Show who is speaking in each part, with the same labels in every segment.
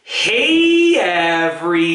Speaker 1: Hey everybody!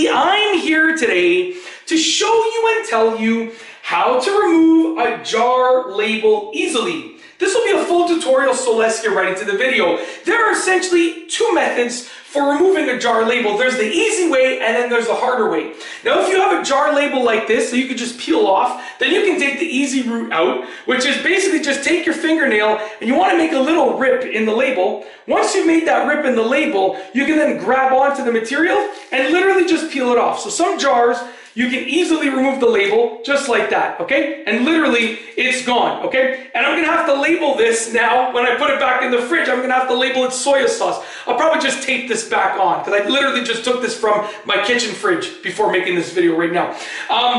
Speaker 1: I'm here today to show you and tell you how to remove a jar label easily. This will be a full tutorial, so let's get right into the video. There are essentially two methods for removing a jar label. There's the easy way and then there's the harder way. Now if you have a jar label like this that you can just peel off, then you can take the easy route out, which is basically just take your fingernail and you want to make a little rip in the label. Once you've made that rip in the label, you can then grab onto the material and literally just peel it off. So some jars, you can easily remove the label just like that, okay? And literally, it's gone, okay? And I'm gonna have to label this now. When I put it back in the fridge, I'm gonna have to label it soy sauce. I'll probably just tape this back on because I literally just took this from my kitchen fridge before making this video right now.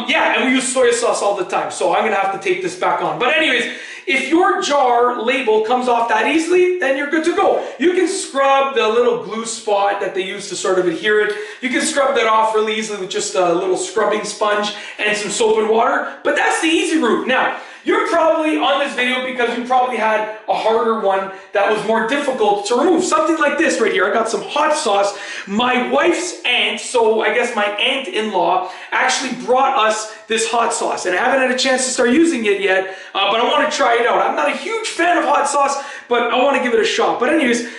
Speaker 1: Yeah, and we use soy sauce all the time, so I'm gonna have to tape this back on. But anyways, if your jar label comes off that easily, then you're good to go. You can scrub the little glue spot that they use to sort of adhere it. You can scrub that off really easily with just a little scrubbing sponge and some soap and water, but that's the easy route. Now, you're probably on this video because you probably had a harder one that was more difficult to remove. Something like this right here. I got some hot sauce. My wife's aunt, so I guess my aunt-in-law, actually brought us this hot sauce. And I haven't had a chance to start using it yet, but I want to try it out. I'm not a huge fan of hot sauce, but I want to give it a shot. But anyways,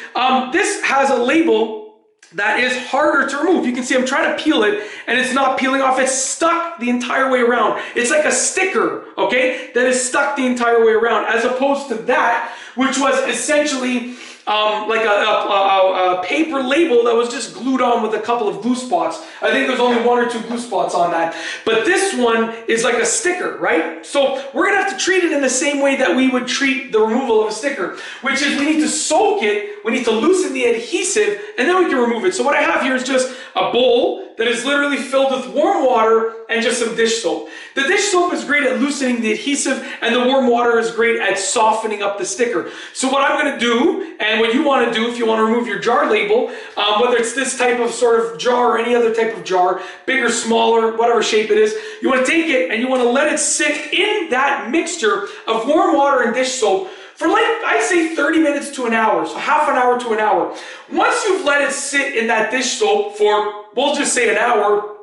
Speaker 1: this has a label that is harder to remove. You can see I'm trying to peel it and it's not peeling off. It's stuck the entire way around. It's like a sticker, okay, that is stuck the entire way around, as opposed to that, which was essentially like a paper label that was just glued on with a couple of glue spots. I think there's only one or two glue spots on that. But this one is like a sticker, right? So we're gonna have to treat it in the same way that we would treat the removal of a sticker, which is we need to soak it, we need to loosen the adhesive, and then we can remove it. So what I have here is just a bowl that is literally filled with warm water and just some dish soap. The dish soap is great at loosening the adhesive, and the warm water is great at softening up the sticker. So what I'm gonna do, and what you wanna do if you wanna remove your jar label, whether it's this type of sort of jar or any other type of jar, big or smaller, whatever shape it is, you wanna take it and you wanna let it sit in that mixture of warm water and dish soap for like, I'd say 30 minutes to an hour, so half an hour to an hour. Once you've let it sit in that dish soap for, we'll just say an hour,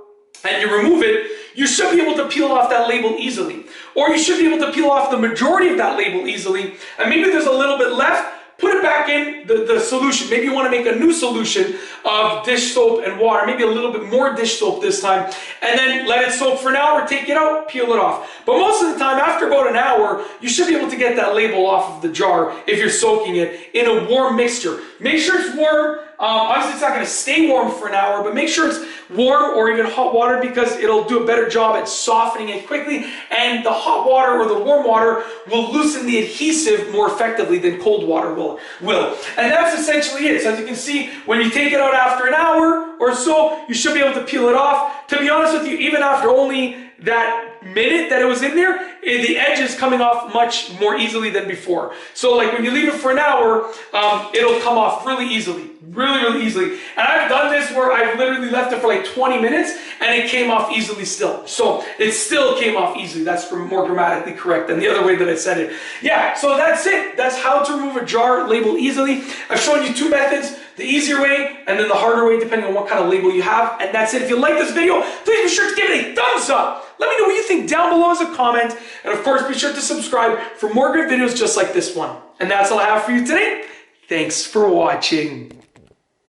Speaker 1: and you remove it, you should be able to peel off that label easily. Or you should be able to peel off the majority of that label easily, and maybe there's a little bit left, put it back in the solution. Maybe you want to make a new solution of dish soap and water, maybe a little bit more dish soap this time, and then let it soak for an hour, take it out, peel it off. But most of the time, after about an hour, you should be able to get that label off of the jar if you're soaking it in a warm mixture. Make sure it's warm. Obviously, it's not going to stay warm for an hour, but make sure it's warm or even hot water because it'll do a better job at softening it quickly, and the hot water or the warm water will loosen the adhesive more effectively than cold water will. And that's essentially it. So as you can see, when you take it out after an hour or so, you should be able to peel it off. To be honest with you, even after only that minute that it was in there, the edge is coming off much more easily than before. So like when you leave it for an hour, it'll come off really easily. Really easily. And I've done this where I've literally left it for like 20 minutes and it came off easily still. So it still came off easily. That's more grammatically correct than the other way that I said it. Yeah, so that's it. That's how to remove a jar label easily. I've shown you two methods, the easier way and then the harder way depending on what kind of label you have. And that's it. If you like this video, please be sure to give it a thumbs up. Let me know what you think down below as a comment. And of course, be sure to subscribe for more good videos just like this one. And that's all I have for you today. Thanks for watching.